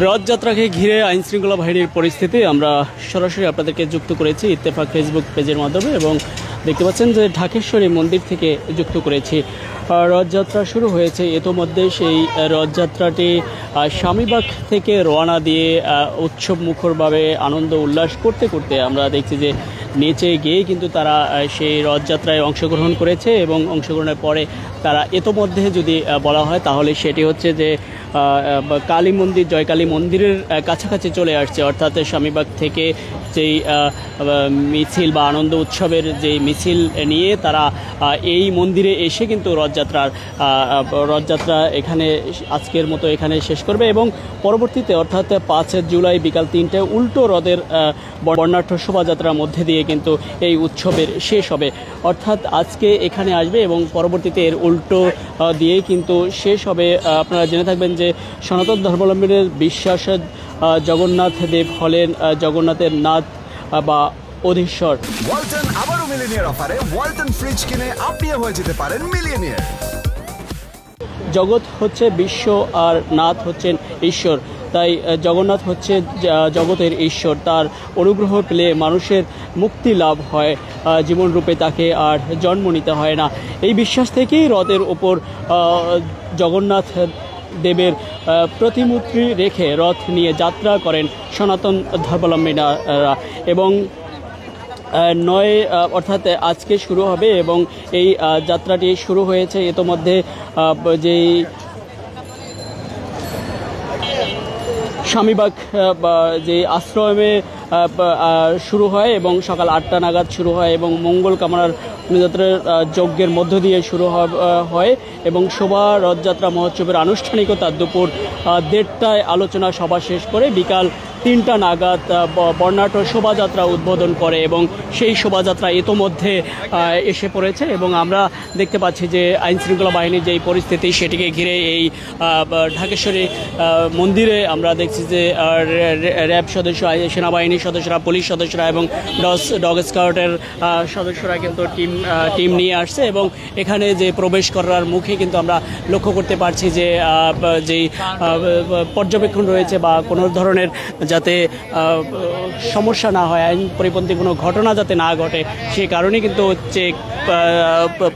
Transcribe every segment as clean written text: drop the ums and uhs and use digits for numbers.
রথযাত্রাকে ঘিরে আইনশৃঙ্খলা বাহিনীর পরিস্থিতি আমরা সরাসরি আপনাদেরকে যুক্ত করেছি ইত্তেফাক ফেসবুক পেজের মাধ্যমে এবং দেখতে পাচ্ছেন যে ঢাকেশ্বরী মন্দির থেকে যুক্ত করেছি। রথযাত্রা শুরু হয়েছে, ইতোমধ্যে সেই রথযাত্রাটি স্বামীবাগ থেকে রওনা দিয়ে উৎসব মুখরভাবে আনন্দ উল্লাস করতে করতে আমরা দেখছি যে নিচে গিয়ে কিন্তু তারা সেই রথযাত্রায় অংশগ্রহণ করেছে এবং অংশগ্রহণের পরে তারা ইতোমধ্যে যদি বলা হয় তাহলে সেটি হচ্ছে যে কালী মন্দির, জয়কালী মন্দিরের কাছাকাছি চলে আসছে। অর্থাৎ স্বামীবাগ থেকে যেই মিছিল বা আনন্দ উৎসবের যেই মিছিল নিয়ে তারা এই মন্দিরে এসে কিন্তু রথযাত্রা এখানে আজকের মতো এখানে শেষ করবে এবং পরবর্তীতে অর্থাৎ 5 জুলাই বিকাল 3টায় উল্টো রথের বর্ণাঢ্য শোভাযাত্রার মধ্যে দিয়ে কিন্তু এই উৎসবের শেষ হবে। অর্থাৎ আজকে এখানে আসবে এবং পরবর্তীতে এর উল্টো দিয়ে কিন্তু শেষ হবে। আপনারা জেনে থাকবেন যে সনাতন ধর্মাবলম্বীদের বিশ্বাস জগন্নাথ দেব হলেন জগন্নাথের নাথ বা অধীশ্বর। ওয়ালটন আবারও মিলিয়নিয়ার অফারে ওয়ালটন ফ্রিজ কিনে আপনিও হয়ে যেতে পারেন মিলিয়নিয়ার। জগৎ হচ্ছে বিশ্ব আর নাথ হচ্ছেন ঈশ্বর, তাই জগন্নাথ হচ্ছে জগতের ঈশ্বর। তার অনুগ্রহ পেলে মানুষের মুক্তি লাভ হয়, জীবনরূপে তাকে আর জন্ম নিতে হয় না। এই বিশ্বাস থেকেই রথের ওপর জগন্নাথ দেবের প্রতিমূর্তি রেখে রথ নিয়ে যাত্রা করেন সনাতন ধর্মাবলম্বীরা এবং 9 অর্থাৎ আজকে শুরু হবে এবং এই যাত্রাটি শুরু হয়েছে ইতোমধ্যে যেই স্বামীবাগ যে আশ্রমে শুরু হয় এবং সকাল 8টা নাগাদ শুরু হয় এবং মঙ্গল কামনার যাত্রার যজ্ঞের মধ্য দিয়ে শুরু হয় এবং শোভা রথযাত্রা মহোৎসবের আনুষ্ঠানিকতা দুপুর 1:30টায় আলোচনা সভা শেষ করে বিকাল 3টা নাগাদ বর্ণাঢ্য শোভাযাত্রা উদ্বোধন করে এবং সেই শোভাযাত্রা ইতোমধ্যে এসে পড়েছে এবং আমরা দেখতে পাচ্ছি যে আইনশৃঙ্খলা বাহিনীর যেই পরিস্থিতি সেটিকে ঘিরে এই ঢাকেশ্বরী মন্দিরে আমরা দেখছি যে র্যাব সদস্য, সেনাবাহিনীর সদস্যরা, পুলিশ সদস্যরা এবং ডগ স্কাউটের সদস্যরা কিন্তু টিম নিয়ে আসছে এবং এখানে যে প্রবেশ করার মুখে কিন্তু আমরা লক্ষ্য করতে পারছি যে যেই পর্যবেক্ষণ রয়েছে বা কোনো ধরনের যাতে সমস্যা না হয়, আইন পরিপন্থী কোনো ঘটনা যাতে না ঘটে সে কারণে কিন্তু চেক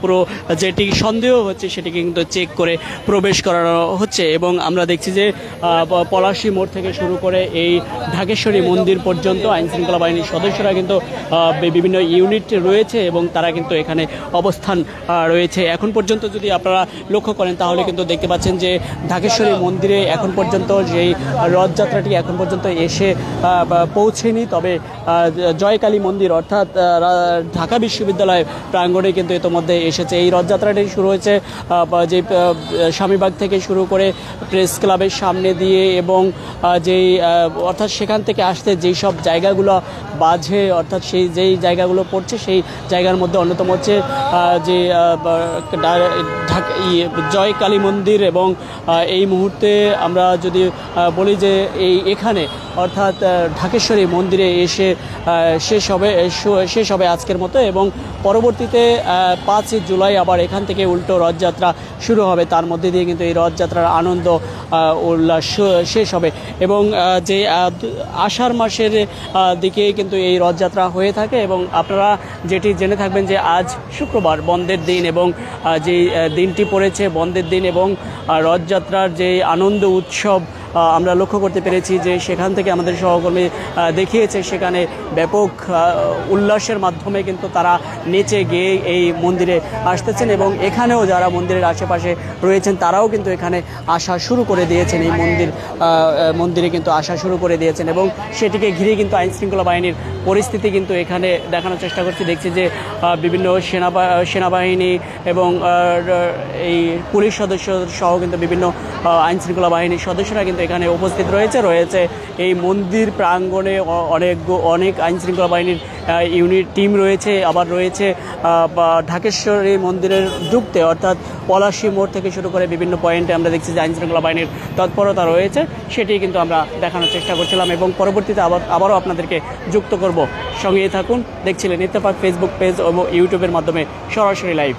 পুরো যেটি সন্দেহ হচ্ছে সেটিকে কিন্তু চেক করে প্রবেশ করানো হচ্ছে এবং আমরা দেখছি যে পলাশী মোড় থেকে শুরু করে এই ঢাকেশ্বরী মন্দির পর্যন্ত আইনশৃঙ্খলা বাহিনীর সদস্যরা কিন্তু বিভিন্ন ইউনিট রয়েছে এবং তারা কিন্তু এখানে অবস্থান রয়েছে। এখন পর্যন্ত যদি আপনারা লক্ষ্য করেন তাহলে কিন্তু দেখতে পাচ্ছেন যে ঢাকেশ্বরী মন্দিরে এখন পর্যন্ত যেই রথযাত্রাটি এখন পর্যন্ত এসে পৌঁছেনি, তবে জয়কালী মন্দির অর্থাৎ ঢাকা বিশ্ববিদ্যালয় প্রাঙ্গণে কিন্তু ইতোমধ্যে এসেছে। এই রথযাত্রাটি শুরু হয়েছে যে স্বামীবাগ থেকে শুরু করে প্রেস ক্লাবের সামনে দিয়ে এবং যেই অর্থাৎ সেখান থেকে আসতে যেই সব জায়গাগুলো বাজে অর্থাৎ যেই জায়গাগুলো পড়ছে সেই জায়গার মধ্যে অন্যতম হচ্ছে যে জয়কালী মন্দির এবং এই মুহূর্তে আমরা যদি বলি যে এখানে অর্থাৎ ঢাকেশ্বরী মন্দিরে এসে শেষ হবে আজকের মতো এবং পরবর্তীতে 5 জুলাই আবার এখান থেকে উল্টো রথযাত্রা শুরু হবে। তার মধ্যে দিয়ে কিন্তু এই রথযাত্রার আনন্দ উল্লাস শেষ হবে এবং যে আষাঢ় মাসের দিকে কিন্তু এই রথযাত্রা হয়ে থাকে এবং আপনারা যেটি জেনে থাকবেন যে আজ শুক্রবার বন্ধের দিন এবং যে দিনটি পড়েছে বন্ধের দিন এবং রথযাত্রার যে আনন্দ উৎসব আমরা লক্ষ্য করতে পেরেছি যে সেখান থেকে আমাদের সহকর্মী দেখিয়েছে সেখানে ব্যাপক উল্লাসের মাধ্যমে কিন্তু তারা নেচে গিয়ে এই মন্দিরে আসতেছেন এবং এখানেও যারা মন্দিরের আশেপাশে রয়েছেন তারাও কিন্তু এখানে আসা শুরু করে দিয়েছেন, এই মন্দিরে কিন্তু আসা শুরু করে দিয়েছেন এবং সেটিকে ঘিরে কিন্তু আইনশৃঙ্খলা বাহিনীর পরিস্থিতি কিন্তু এখানে দেখানোর চেষ্টা করছি। দেখছি যে বিভিন্ন সেনাবাহিনী এবং এই পুলিশ সদস্য সহ কিন্তু বিভিন্ন আইনশৃঙ্খলা বাহিনীর সদস্যরা কিন্তু এখানে উপস্থিত রয়েছে এই মন্দির প্রাঙ্গণে অনেক আইনশৃঙ্খলা বাহিনীর ইউনিট টিম রয়েছে। আবার রয়েছে ঢাকেশ্বরী মন্দিরের ঢুকতে অর্থাৎ পলাশী মোড় থেকে শুরু করে বিভিন্ন পয়েন্টে আমরা দেখছি যে আইনশৃঙ্খলা বাহিনীর তৎপরতা রয়েছে, সেটি কিন্তু আমরা দেখানোর চেষ্টা করছিলাম এবং পরবর্তীতে আবারও আপনাদেরকে যুক্ত করব। সঙ্গেই থাকুন, দেখছিলেন ইত্তেফাক ফেসবুক পেজ ও ইউটিউবের মাধ্যমে সরাসরি লাইভ।